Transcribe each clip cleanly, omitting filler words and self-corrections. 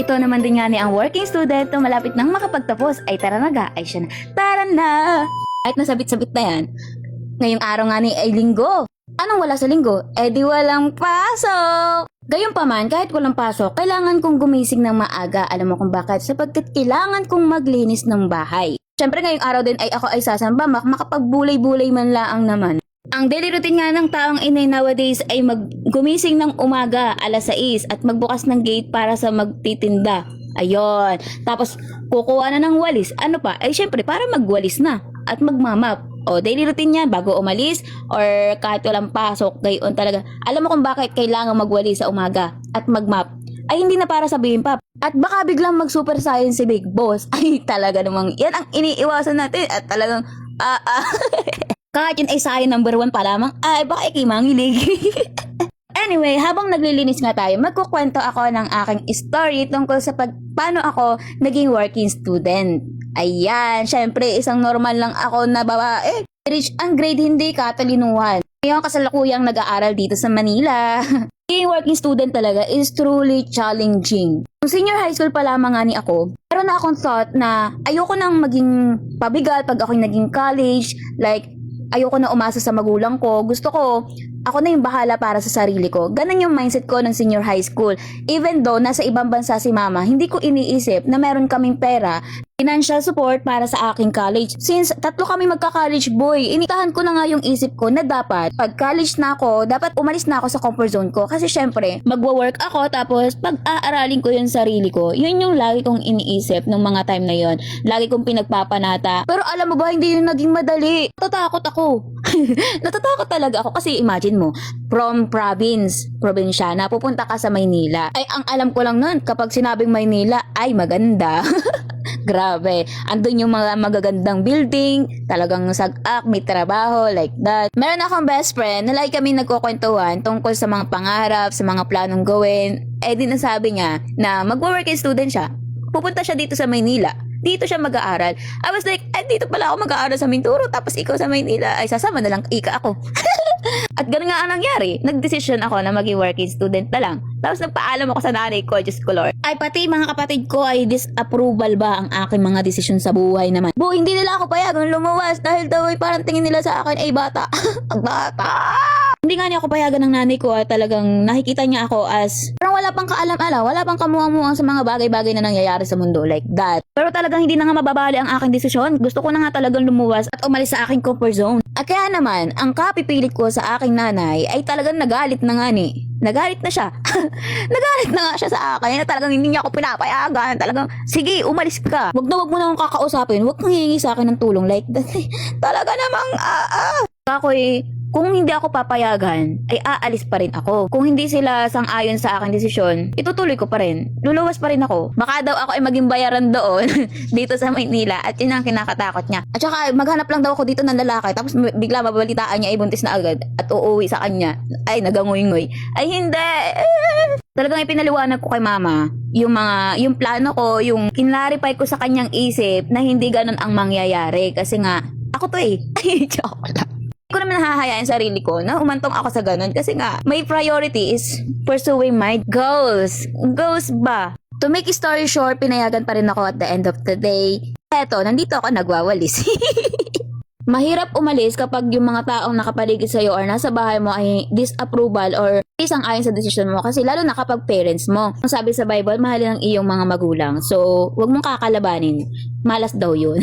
ito naman din nga ni ang working student na malapit nang makapagtapos. Ay tara na ga, ay siya na. Tara na! Kahit nasabit-sabit na yan, ngayong araw nga ni ay linggo. Anong wala sa linggo? Eh di walang pasok! Gayunpaman, kahit walang pasok, kailangan kong gumising ng maaga. Alam mo kung bakit? Sapagkat kailangan kong maglinis ng bahay. Siyempre ngayong araw din ay ako ay sasamba, makapagbulay-bulay man laang naman. Ang daily routine nga ng taong inay nowadays ay gumising ng umaga alas 6 at magbukas ng gate para sa magtitinda. Ayun. Tapos kukuha na ng walis. Ano pa? Ay syempre para magwalis na at magmamap. O daily routine niya bago umalis or kahit walang pasok. Gayon talaga. Alam mo kung bakit kailangan magwalis sa umaga at magmap. Ay hindi na para sabihin pa. At baka biglang mag super science si Big Boss. Ay talaga namang yan ang iniiwasan natin at talagang kahit yun ay science number 1 pa lamang, ay baka ikimangilig. Anyway, habang naglilinis nga tayo, magkukwento ako ng aking story tungkol sa paano ako naging working student. Ayan, syempre isang normal lang ako na babae. Reach ang grade hindi katalinuhan. Ngayon kasalukuyang nag-aaral dito sa Manila. Being working student talaga is truly challenging. Nung senior high school pa lamang nga ni ako, meron na akong thought na ayoko nang maging pabigat pag ako'y naging college. Like, ayoko na umasa sa magulang ko. Gusto ko, ako na yung bahala para sa sarili ko. Ganun yung mindset ko ng senior high school. Even though nasa ibang bansa si mama, hindi ko iniisip na meron kaming pera, financial support para sa aking college. Since tatlo kami magka-college boy, initahan ko na nga yung isip ko na dapat pag college na ako, dapat umalis na ako sa comfort zone ko. Kasi syempre, magwo-work ako tapos pag-aaralin ko yung sarili ko. Yun yung lagi kong iniisip ng mga time na yon. Lagi kong pinagpapanata. Pero alam mo ba, hindi yung naging madali. Natatakot ako. Natatakot talaga ako kasi imagine mo, from probinsya na pupunta ka sa Maynila. Ay ang alam ko lang nun, kapag sinabing Maynila, ay maganda. Grabe. Andun yung mga magagandang building, talagang sagak, may trabaho, like that. Meron akong best friend na lagi kami nagkukwentuhan tungkol sa mga pangarap, sa mga planong gawin. Eh di nasabi niya na magwo-working student siya. Pupunta siya dito sa Maynila. Dito siya mag-aaral. I was like, dito pala ako mag-aaral sa Mindoro, tapos ikaw sa Maynila, ay sasama na lang ika ako. At ganun nga ang nangyari. Nagdesisyon ako na maging working student na lang. Tapos nagpaalam ako sa nanay ko, Diyos ko Lord. Ay pati mga kapatid ko ay disapproval ba ang aking mga desisyon sa buhay naman. Hindi nila ako payagan lumuwas dahil daw ay parang tingin nila sa akin ay bata. Ang bata! Hindi nga niya ako payagan ng nanay ko at talagang nakikita niya ako as parang wala pang kaalam-alam, wala pang kamuha-muhang sa mga bagay-bagay na nangyayari sa mundo like that. Pero talagang hindi na nga mababali ang aking desisyon. Gusto ko na nga talagang lumuwas at umalis sa aking comfort zone. At kaya naman, ang kapipilit ko sa aking nanay ay talagang nagalit na nga ni. Nagalit na siya. Nagalit na nga siya sa akin na talagang hindi niya ako pinapayagan. Talagang, sige, umalis ka. Wag mo na akong kakausapin. Wag kang hihingi sa akin ng tulong like that. Talaga namang, Ako'y, kung hindi ako papayagan, ay aalis pa rin ako. Kung hindi sila sang-ayon sa aking desisyon, itutuloy ko pa rin. Luluwas pa rin ako. Baka daw ako ay maging bayaran doon dito sa Maynila at yun ang kinakatakot niya. At saka maghanap lang daw ako dito ng lalaki tapos bigla mababalitaan niya ay buntis na agad at uuwi sa kanya. Ay nagangoy-ngoy. Ay hindi! Talagang ipinaliwanag ko kay mama yung plano ko, yung kinlarify ko sa kanyang isip na hindi ganun ang mangyayari kasi nga ako to eh. Ay, joke lang. Hindi ko naman nahahayaan sarili ko na umantong ako sa ganun kasi nga my priority is pursuing my goals. Goals ba? To make story short, pinayagan pa rin ako at the end of the day. Eto, nandito ako nagwawalis. Mahirap umalis kapag yung mga taong nakapaligid sa'yo or nasa bahay mo ay disapproval or isang ayon sa desisyon mo kasi lalo na kapag parents mo. Ang sabi sa Bible, mahalin ang iyong mga magulang. So, wag mong kakalabanin. Malas daw yun.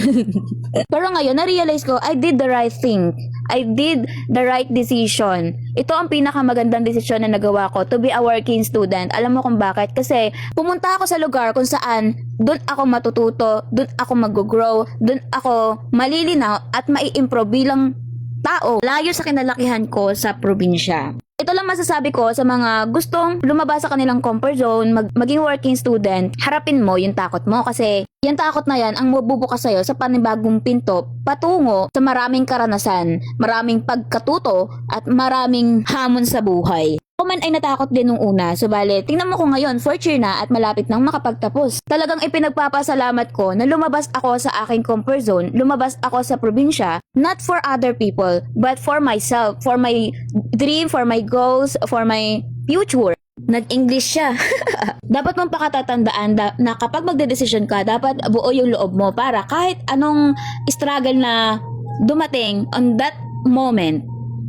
Pero ngayon, na-realize ko, I did the right thing. I did the right decision. Ito ang pinakamagandang desisyon na nagawa ko to be a working student. Alam mo kung bakit? Kasi pumunta ako sa lugar kung saan doon ako matututo, doon ako mag-grow, doon ako malilinaw at mai-improve bilang tao. Layo sa kinalakihan ko sa probinsya. Ito lang masasabi ko sa mga gustong lumabas sa kanilang comfort zone, maging working student, harapin mo yung takot mo kasi yung takot na yan ang mabubukas sa'yo sa panibagong pinto patungo sa maraming karanasan, maraming pagkatuto at maraming hamon sa buhay. Ako man ay natakot din nung una, subalit tingnan mo ko ngayon, 4th year na at malapit nang makapagtapos. Talagang ipinagpapasalamat ko na lumabas ako sa aking comfort zone, lumabas ako sa probinsya, not for other people, but for myself, for my dream, for my goals, for my future. Nag-English siya. Dapat mong pakatatandaan na kapag magdedesisyon ka, dapat buo yung loob mo para kahit anong struggle na dumating on that moment,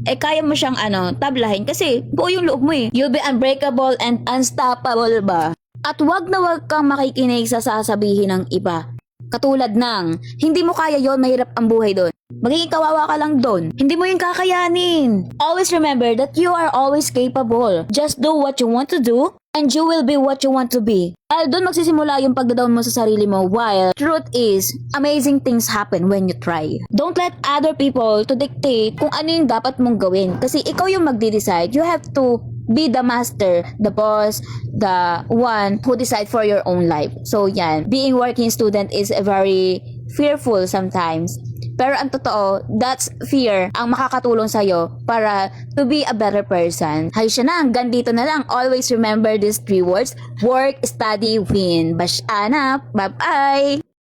kaya mo siyang tablahin kasi buo yung loob mo eh. You'll be unbreakable and unstoppable ba? At wag na wag kang makikinig sa sasabihin ng iba. Katulad ng, hindi mo kaya yon, mahirap ang buhay doon. Magiging kawawa ka lang doon. Hindi mo yung kakayanin. Always remember that you are always capable. Just do what you want to do and you will be what you want to be. Dahil doon magsisimula yung pagdadown mo sa sarili mo, while truth is, amazing things happen when you try. Don't let other people to dictate kung ano yung dapat mong gawin. Kasi ikaw yung magde-decide. You have to be the master, the boss, the one who decide for your own life. So yan, being working student is very fearful sometimes. Pero ang totoo, that's fear ang makakatulong sa'yo para to be a better person. Hay siya na, hanggang dito na lang. Always remember these 3 words: work, study, win. Bashana, bye-bye!